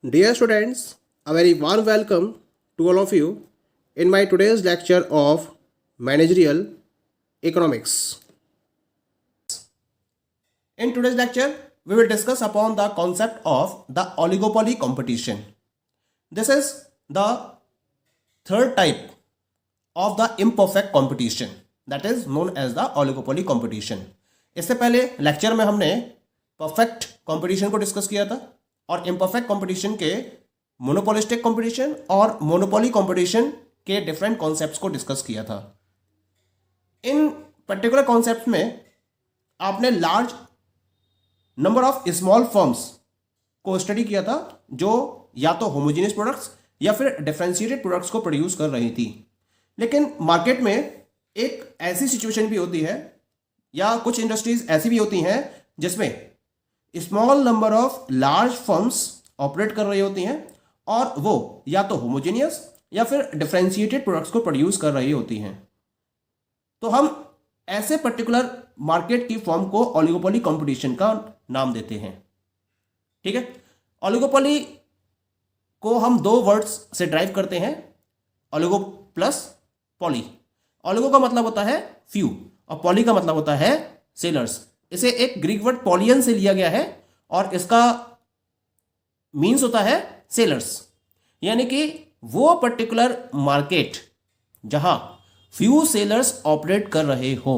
Dear students, a very warm welcome to all of you in my today's lecture of Managerial Economics. In today's lecture, we will discuss upon the concept of the oligopoly competition. This is the third type of the imperfect competition that is known as the oligopoly competition. इससे पहले lecture में हमने perfect competition को discuss किया था और imperfect competition के monopolistic competition और मोनोपोली कंपटीशन के डिफरेंट कॉन्सेप्ट्स को डिस्कस किया था। इन पर्टिकुलर कॉन्सेप्ट में आपने large number of small firms को स्टडी किया था जो या तो होमोजेनियस प्रोडक्ट्स या फिर डिफरेंशिएटेड प्रोडक्ट्स को प्रोड्यूस कर रही थी। लेकिन मार्केट में एक ऐसी सिचुएशन भी होती है या कुछ इंडस्ट्रीज ऐसी भी होती हैं जिसमें small number of large firms operate कर रही होती हैं और वो या तो होमोजेनियस या फिर डिफरेंशिएटेड प्रोडक्ट्स को प्रोड्यूस कर रही होती हैं। तो हम ऐसे पर्टिकुलर मार्केट की फर्म को ओलिगोपोली कंपटीशन का नाम देते हैं। ठीक है, ओलिगोपोली को हम दो वर्ड्स से ड्राइव करते हैं, ओलिगो प्लस पॉली। ओलिगो का मतलब होता है फ्यू और पॉली का मतलब होता है सेलर्स। इसे एक ग्रीक वर्ड पॉलियन से लिया गया है और इसका मीन्स होता है सेलर्स, यानी कि वो पर्टिकुलर मार्केट जहां फ्यू सेलर्स ऑपरेट कर रहे हो,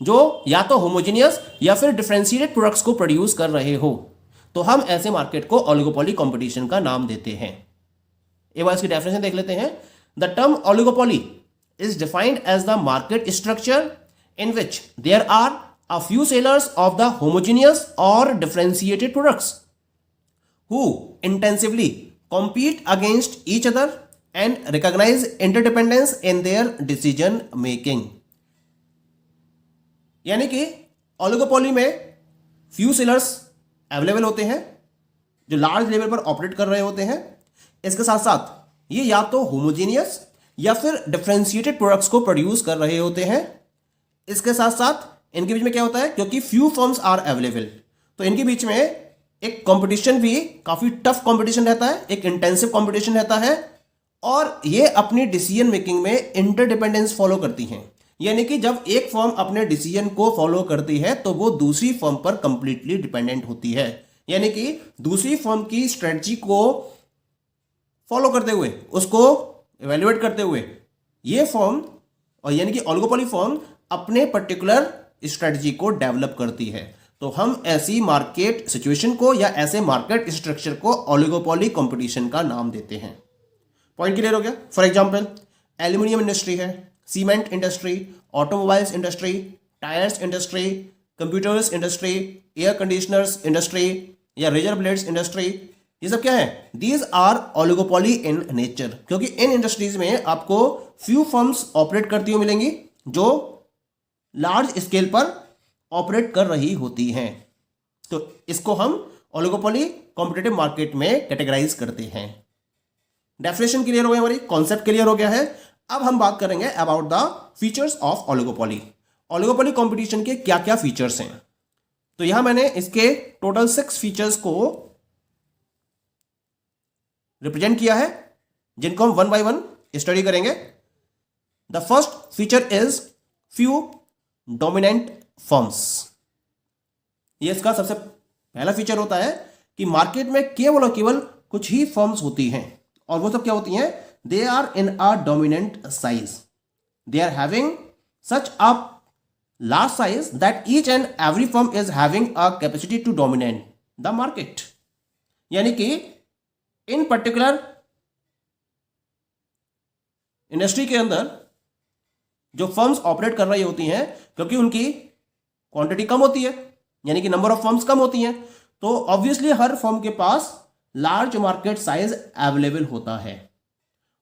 जो या तो होमोजेनियस या फिर डिफरेंशिएटेड प्रोडक्ट्स को प्रोड्यूस कर रहे हो, तो हम ऐसे मार्केट को ओलिगोपोली कंपटीशन का नाम देते हैं। एक बार इसकी डेफिनेशन देख लेते हैं। The term oligopoly is defined as the market structure in which there are a few sellers of the homogeneous or differentiated products who intensively compete against each other and recognize interdependence in their decision making। यानी कि oligopoly में few sellers available होते हैं जो large level पर operate कर रहे होते हैं। इसके साथ साथ ये या तो होमोजेनियस या फिर डिफरेंशिएटेड प्रोडक्ट्स को प्रोड्यूस कर रहे होते हैं। इसके साथ साथ इनके बीच में क्या होता है, क्योंकि फ्यू फर्म्स आर अवेलेबल, तो इनके बीच में एक कंपटीशन भी काफी टफ कंपटीशन रहता है, एक इंटेंसिव कंपटीशन रहता है और ये अपनी डिसीजन मेकिंग में इंटरडिपेंडेंस फॉलो करती हैं। यानी कि जब एक फर्म अपने डिसीजन को फॉलो करती है तो वो दूसरी फर्म पर कंप्लीटली डिपेंडेंट होती है। यानी कि दूसरी फर्म की स्ट्रेटजी को फॉलो करते हुए, उसको इवेल्युएट करते हुए ये फर्म और यानी कि ओलिगोपोली फर्म अपने पर्टिकुलर स्ट्रेटजी को डेवलप करती है। तो हम ऐसी मार्केट सिचुएशन को या ऐसे मार्केट स्ट्रक्चर को ओलिगोपोली कंपटीशन का नाम देते हैं। पॉइंट क्लियर हो गया। फॉर एग्जांपल एल्यूमिनियम इंडस्ट्री है, cement industry, automobiles industry, tyres industry, computers industry, air conditioners industry या रेजर ब्लेड्स इंडस्ट्री, ये सब क्या है? These are oligopoly in nature, क्योंकि इन इंडस्ट्रीज में आपको फ्यू फर्म्स ऑपरेट करती हुई मिलेंगी जो लार्ज स्केल पर ऑपरेट कर रही होती हैं। तो इसको हम ओलिगोपोली कॉम्पिटिटिव मार्केट में कैटेगराइज करते हैं। डेफिनेशन क्लियर हो गया, हमारी कॉन्सेप्ट क्लियर हो गया है। अब हम बात करेंगे about the features of oligopoly. Oligopoly competition के क्या क्या फीचर्स हैं, तो यहां मैंने इसके टोटल 6 फीचर्स को रिप्रेजेंट किया है, जिनको हम वन बाय वन स्टडी करेंगे। The first feature is few dominant firms. ये इसका सबसे पहला फीचर होता है कि मार्केट में केवल और केवल कुछ ही फर्म्स होती हैं और वो सब क्या होती हैं? They are in a dominant size, they are having such a large size that each and every firm is having a capacity to dominate the market. यानी कि इन पर्टिकुलर इंडस्ट्री के अंदर जो फर्म्स ऑपरेट कर रही होती हैं, क्योंकि उनकी क्वांटिटी कम होती है, यानी कि नंबर ऑफ फर्म्स कम होती हैं, तो ऑब्वियसली हर फर्म के पास लार्ज मार्केट साइज अवेलेबल होता है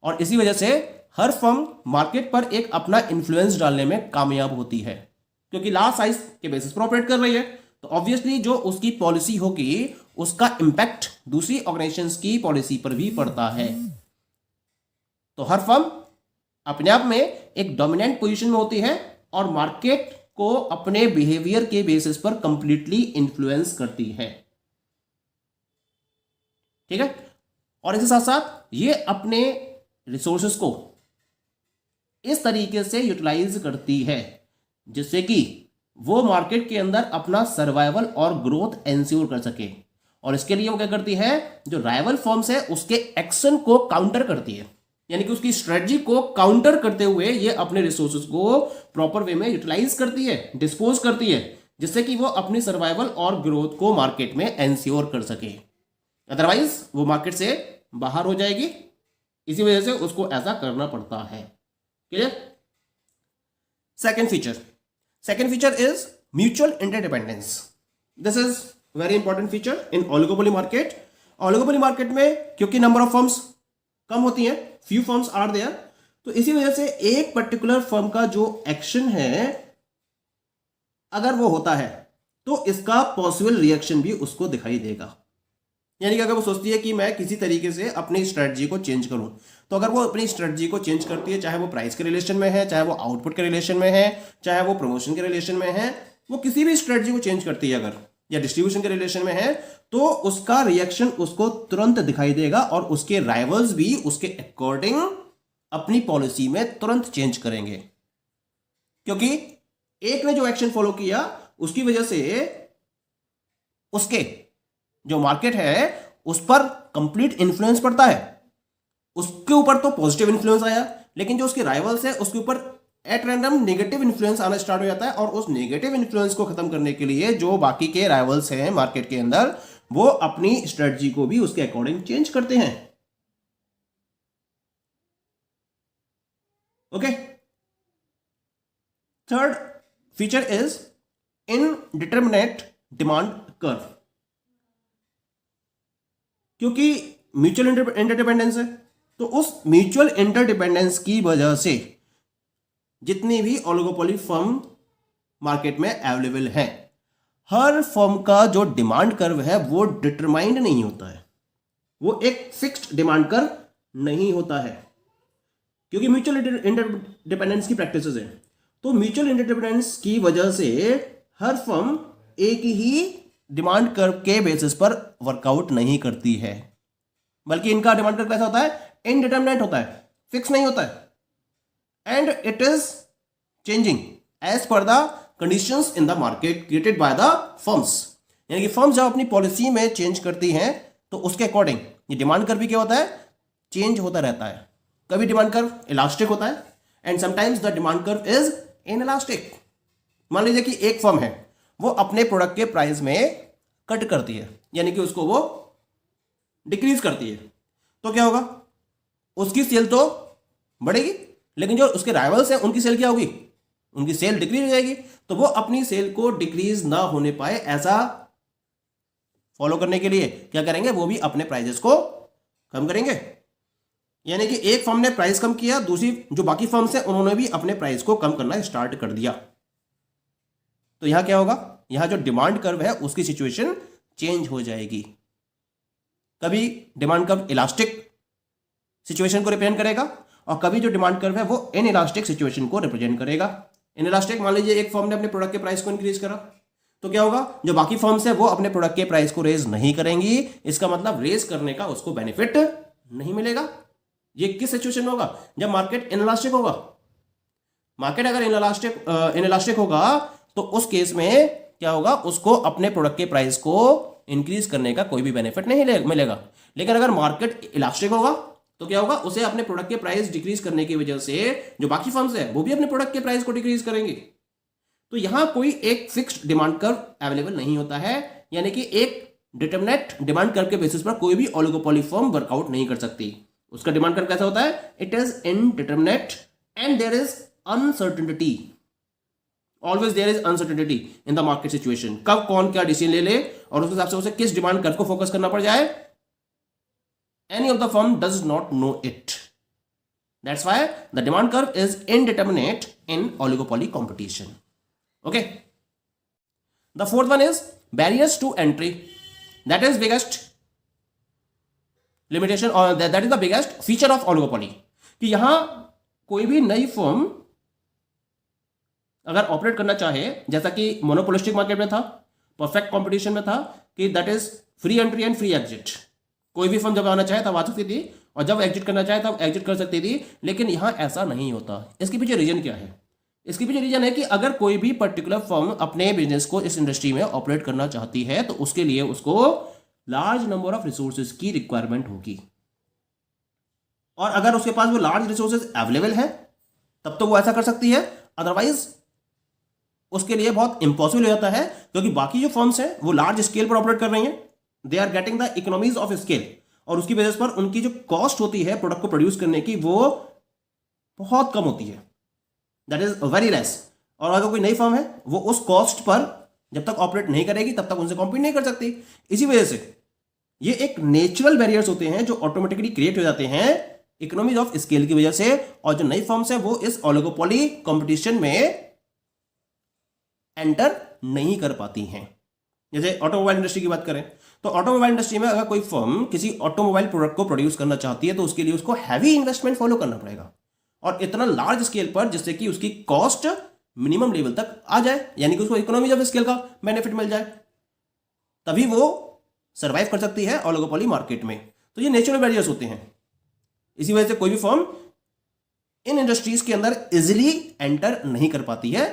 और इसी वजह से हर फर्म मार्केट पर एक अपना इन्फ्लुएंस डालने में कामयाब होती है, क्योंकि लार्ज साइज के बेसिस पर ऑपरेट कर रही है। तो ऑब्वियसली जो उसकी पॉलिसी होगी उसका इंपैक्ट दूसरी ऑर्गेनाइजेशंस की पॉलिसी पर भी पड़ता है। तो हर फर्म अपने आप में एक डोमिनेंट पोजीशन में होती है और मार्केट को अपने बिहेवियर के बेसिस पर कंप्लीटली इन्फ्लुएंस करती है। ठीक है। और इसके साथ साथ ये अपने रिसोर्सेस को इस तरीके से यूटिलाइज करती है जिससे कि वो मार्केट के अंदर अपना सर्वाइवल और ग्रोथ एंश्योर कर सके। और इसके लिए वो क्या करती है, जो राइवल फर्म्स है उसके एक्शन को काउंटर करती है, यानी कि उसकी स्ट्रेटजी को काउंटर करते हुए ये अपने रिसोर्सेज को प्रॉपर वे में यूटिलाइज करती है, डिस्पोज करती है, जिससे कि वो अपनी सर्वाइवल और ग्रोथ को मार्केट में एंश्योर कर सके। अदरवाइज वो मार्केट से बाहर हो जाएगी, इसी वजह से उसको ऐसा करना पड़ता है। Clear. Second feature is mutual interdependence. This is very important feature in oligopoly market. Oligopoly market में क्योंकि नंबर ऑफ फर्म्स कम होती हैं, फ्यू फर्म्स आर देयर, तो इसी वजह से एक पर्टिकुलर फर्म का जो एक्शन है अगर वो होता है तो इसका पॉसिबल रिएक्शन भी उसको दिखाई देगा। यानी कि अगर वो सोचती है कि मैं किसी तरीके से अपनी स्ट्रेटजी को चेंज करूं, तो अगर वो अपनी स्ट्रेटजी को चेंज करती है, चाहे वो प्राइस के रिलेशन में है, चाहे वो आउटपुट के रिलेशन में है, चाहे वो प्रमोशन के रिलेशन में है, वो किसी भी स्ट्रेटजी को चेंज करती है अगर, या डिस्ट्रीब्यूशन के रिलेशन में है, तो उसका रिएक्शन उसको तुरंत दिखाई देगा और उसके राइवल्स भी उसके अकॉर्डिंग अपनी पॉलिसी में तुरंत चेंज करेंगे। क्योंकि एक ने जो एक्शन फॉलो किया उसकी वजह से उसके जो मार्केट है उस पर कंप्लीट इन्फ्लुएंस पड़ता है। उसके ऊपर तो पॉजिटिव इन्फ्लुएंस आया, लेकिन जो उसके राइवल्स है उसके ऊपर एट रैंडम नेगेटिव इन्फ्लुएंस आना स्टार्ट हो जाता है। और उस नेगेटिव इन्फ्लुएंस को खत्म करने के लिए जो बाकी के राइवल्स हैं मार्केट के अंदर, वो अपनी स्ट्रेटजी को भी उसके अकॉर्डिंग चेंज करते हैं। Okay. Third feature is indeterminate demand curve. क्योंकि म्यूचुअल इंटरडिपेंडेंस है, तो उस म्यूचुअल इंटरडिपेंडेंस की वजह से जितनी भी ओलिगोपोली फर्म मार्केट में अवेलेबल है, हर फर्म का जो डिमांड कर्व है वो डिटरमाइंड नहीं होता है, वो एक फिक्स्ड डिमांड कर्व नहीं होता है। क्योंकि म्यूचुअल इंटरडिपेंडेंस की प्रैक्टिसेस है, तो म्यूचुअल इंटरडिपेंडेंस की वजह से हर फर्म एक ही डिमांड कर्व के बेसिस पर वर्कआउट नहीं करती है, बल्कि इनका डिमांड कर्व कैसा होता है, इनडिटरमिनेट होता है, फिक्स नहीं होता है, and it is changing as per the conditions in the market created by the firms. यानी कि फर्म्स जब अपनी पॉलिसी में चेंज करती हैं तो उसके अकॉर्डिंग ये डिमांड कर्व भी क्या होता है, चेंज होता रहता है। कभी डिमांड कर्व इलास्टिक होता है and sometimes the demand curve is inelastic. मान लीजिए कि एक फर्म है, वो अपने प्रोडक्ट के प्राइस में कट करती है, यानी कि उसको वो डिक्रीज करती है, तो क्या होगा, उसकी सेल तो बढ़ेगी, लेकिन जो उसके राइवल्स हैं उनकी सेल क्या होगी, उनकी सेल डिक्रीज हो जाएगी। तो वो अपनी सेल को डिक्रीज ना होने पाए ऐसा फॉलो करने के लिए क्या करेंगे, वो भी अपने प्राइजेस को कम करेंगे। यानी कि एक फर्म ने प्राइस कम किया, दूसरी जो बाकी फर्म्स हैं उन्होंने भी अपने प्राइस को कम करना स्टार्ट कर दिया। तो यहां क्या होगा, यहां जो डिमांड कर्व है उसकी सिचुएशन चेंज हो जाएगी। कभी डिमांड कर्व इलास्टिक सिचुएशन को रिप्रेजेंट करेगा और कभी जो डिमांड कर्व है वो इनइलास्टिक सिचुएशन को रिप्रेजेंट करेगा। इनइलास्टिक, मान लीजिए एक फर्म ने अपने प्रोडक्ट के प्राइस को इंक्रीज करा, तो क्या होगा, जो बाकी फर्म्स है वो अपने प्रोडक्ट के प्राइस को रेज नहीं करेंगी। इसका मतलब रेज करने का उसको बेनिफिट नहीं मिलेगा। ये किस सिचुएशन में होगा, जब मार्केट इनइलास्टिक होगा। मार्केट अगर इनइलास्टिक होगा तो उस केस में क्या होगा, उसको अपने प्रोडक्ट के प्राइस को इंक्रीज करने का कोई भी बेनिफिट नहीं मिलेगा। लेकिन अगर मार्केट इलास्टिक होगा तो क्या होगा, उसे अपने प्रोडक्ट के प्राइस डिक्रीज करने की वजह से जो बाकी फर्म्स है वो भी अपने प्रोडक्ट के प्राइस को डिक्रीज करेंगे। तो यहां कोई एक फिक्स्ड डिमांड कर्व अवेलेबल नहीं होता है, यानी कि एक डिटरमिनेट डिमांड कर्व के बेसिस पर कोई भी ओलिगोपोली फर्म वर्कआउट नहीं कर सकती। उसका डिमांड कर्व कैसा होता है, it is indeterminate and there is uncertainty. Always there is uncertainty in the market situation. कब कौन क्या डिसीजन ले ले और उसके हिसाब से उसे किस डिमांड कर्व को फोकस करना पड़ जाए, any of the firm does not know it. That's why the demand curve is indeterminate in oligopoly competition. Okay. The fourth one is barriers to entry. That is biggest limitation or that is the biggest feature of oligopoly. कि यहां कोई भी नई firm अगर operate करना चाहे, जैसा कि मोनोपोलिस्टिक मार्केट में था, परफेक्ट कंपटीशन में था कि that is free entry and free exit, कोई भी फर्म जब आना चाहे तब आ सकती थी, और जब एग्जिट करना चाहे तब एग्जिट कर सकती थी, लेकिन यहाँ ऐसा नहीं होता। इसके पीछे रीजन क्या है? इसके पीछे रीजन है कि अगर कोई भी पर्टिकुलर फर्म अपने बिजनेस को इस इंडस्ट्री में ऑपरेट करना चाहती है तो उसके लिए उसको लार्ज नंबर ऑफ रिसोर्सेज की रिक्वायरमेंट होगी, और अगर उसके पास वो लार्ज रिसोर्सेज अवेलेबल है तब तो वो ऐसा कर सकती है, अदरवाइज उसके लिए बहुत इंपॉसिबल हो जाता है, क्योंकि बाकी जो फर्म्स हैं वो लार्ज स्केल पर ऑपरेट कर रही हैं, they are getting the economies of scale, और उसकी बेसिस पर उनकी जो कॉस्ट होती है प्रोडक्ट को प्रोड्यूस करने की वो बहुत कम होती है, दैट इज वेरी लेस। और अगर कोई नई फर्म है वो उस कॉस्ट पर जब तक ऑपरेट नहीं करेगी तब तक उनसे कॉम्पीट नहीं कर सकती। इसी वजह से ये एक नेचुरल बैरियर्स होते हैं जो ऑटोमेटिकली क्रिएट हो जाते हैं इकोनॉमीज ऑफ स्केल की वजह से, और जो नई फर्म्स है वो इस ओलिगोपोली कंपटीशन में एंटर नहीं कर पाती हैं। जैसे ऑटोमोबाइल इंडस्ट्री की बात करें तो ऑटोमोबाइल इंडस्ट्री में अगर कोई फर्म किसी ऑटोमोबाइल प्रोडक्ट को प्रोड्यूस करना चाहती है तो उसके लिए उसको हैवी इन्वेस्टमेंट फॉलो करना पड़ेगा, और इतना लार्ज स्केल पर जिससे कि उसकी कॉस्ट मिनिमम लेवल तक आ जाए, यानी कि उसको इकोनॉमीज ऑफ स्केल का बेनिफिट मिल जाए, तभी वो सर्वाइव कर सकती है ओलिगोपोली मार्केट में। तो ये नेचुरल बैरियर्स होते हैं, इसी वजह से कोई भी फर्म इन इंडस्ट्रीज के अंदर इजिली एंटर नहीं कर पाती है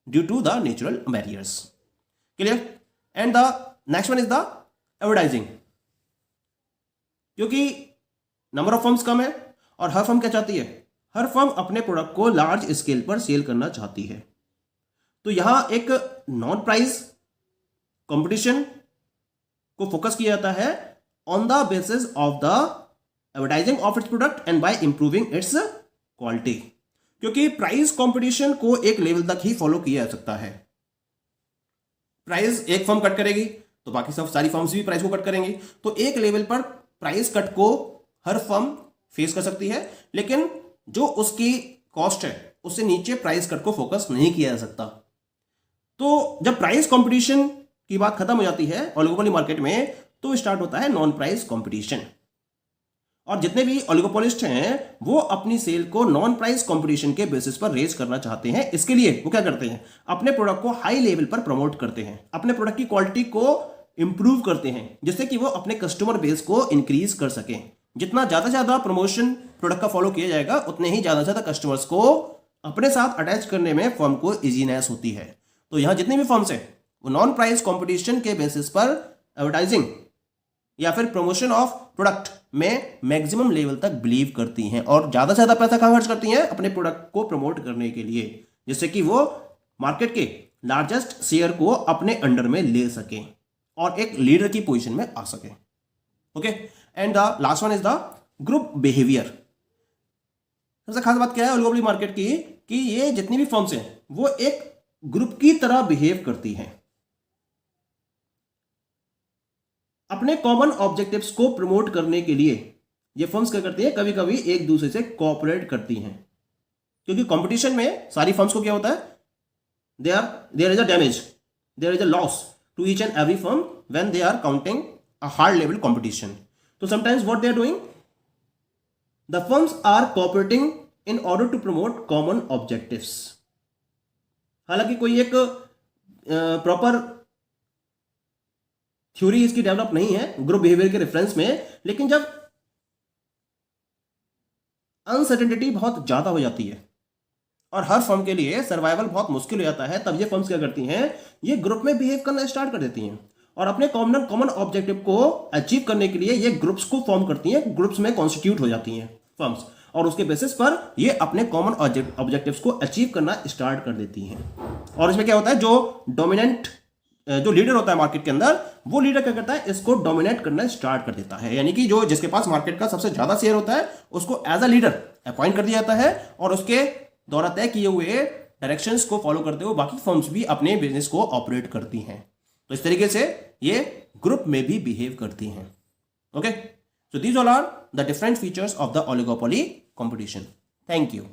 due to the natural barriers. Clear? And the next one is the advertising. क्योंकि नंबर ऑफ फर्म्स कम है और हर फर्म क्या चाहती है, हर फर्म अपने प्रोडक्ट को लार्ज स्केल पर सेल करना चाहती है, तो यहां एक नॉन प्राइस कंपटीशन को फोकस किया जाता है on the basis of the advertising of its product and by improving its quality. क्योंकि प्राइस कंपटीशन को एक लेवल तक ही फॉलो किया जा सकता है। प्राइस एक फर्म कट करेगी तो बाकी सब सारी फर्म्स भी प्राइस को कट करेंगी, तो एक लेवल पर प्राइस कट को हर फर्म फेस कर सकती है, लेकिन जो उसकी कॉस्ट है उससे नीचे प्राइस कट को फोकस नहीं किया जा सकता। तो जब प्राइस कंपटीशन की बात खत्म हो जाती है ओलिगोपोली मार्केट में तो स्टार्ट होता है नॉन प्राइस कंपटीशन, और जितने भी ओलिगोपोलिस्ट हैं वो अपनी सेल को नॉन प्राइस कंपटीशन के बेसिस पर रेज करना चाहते हैं। इसके लिए वो क्या करते हैं, अपने प्रोडक्ट को हाई लेवल पर प्रमोट करते हैं, अपने प्रोडक्ट की क्वालिटी को इंप्रूव करते हैं, जिससे कि वो अपने कस्टमर बेस को इंक्रीज कर सकें। जितना ज्यादा से ज्यादा प्रमोशन प्रोडक्ट का फॉलो किया जाएगा उतने ही ज्यादा से ज्यादा कस्टमर्स को अपने साथ अटैच करने में फर्म को इजीनेस होती है। तो यहां जितनी भी फर्म्स हैं वो नॉन प्राइस कंपटीशन के बेसिस पर एडवर्टाइजिंग या फिर प्रमोशन ऑफ प्रोडक्ट में मैक्सिमम लेवल तक बिलीव करती हैं, और ज्यादा से ज्यादा पैसा कहां खर्च करती हैं, अपने प्रोडक्ट को प्रमोट करने के लिए, जिससे कि वो मार्केट के लार्जेस्ट शेयर को अपने अंडर में ले सकें और एक लीडर की पोजीशन में आ सके। Okay, and the last one is the group behaviour. सबसे खास बात क्या है ओलिगोपोली मार्केट की कि ये जितनी भी फर्म्स हैं वो एक ग्रुप की तरह बिहेव करती हैं। अपने कॉमन ऑब्जेक्टिव्स को प्रमोट करने के लिए ये फर्म्स क्या करती हैं, कभी कभी एक दूसरे से कोऑपरेट करती हैं, क्योंकि कंपटीशन में सारी फर्म्स को क्या होता है, there is a damage, there is a loss to each and every firm when they are counting a hard level competition. तो sometimes what they are doing, the firms are cooperating in order to promote common objectives. हालांकि कोई एक proper theory इसकी develop नहीं है group behaviour के reference में, लेकिन जब अनसर्टेनिटी बहुत ज्यादा हो जाती है और हर फर्म के लिए सर्वाइवल बहुत मुश्किल हो जाता है, तब ये फर्म्स क्या करती हैं, ये ग्रुप में बिहेव करना स्टार्ट कर देती हैं और अपने कॉमन ऑब्जेक्टिव को अचीव करने के लिए ये ग्रुप्स को फॉर्म करती हैं, ग्रुप्स में कॉन्स्टिट्यूट हो जाती हैं फर्म्स, और उसके बेसिस पर ये अपने कॉमन ऑब्जेक्टिव्स को अचीव करना स्टार्ट कर देती हैं। और इसमें क्या होता है, जो डोमिनेंट जो लीडर होता है मार्केट के अंदर, वो लीडर क्या करता है, इसको डोमिनेट करना स्टार्ट कर देता है, यानी कि जो जिसके पास मार्केट का सबसे ज्यादा शेयर होता है उसको एज अ लीडर अपॉइंट कर दिया जाता है, और उसके द्वारा तय किए हुए डायरेक्शंस को फॉलो करते हुए बाकी फर्म्स भी अपने बिजनेस को ऑपरेट करती हैं। तो इस तरीके से ये ग्रुप में भी बिहेव करती हैं। Okay, so these all are the different features of the oligopoly competition. Thank you.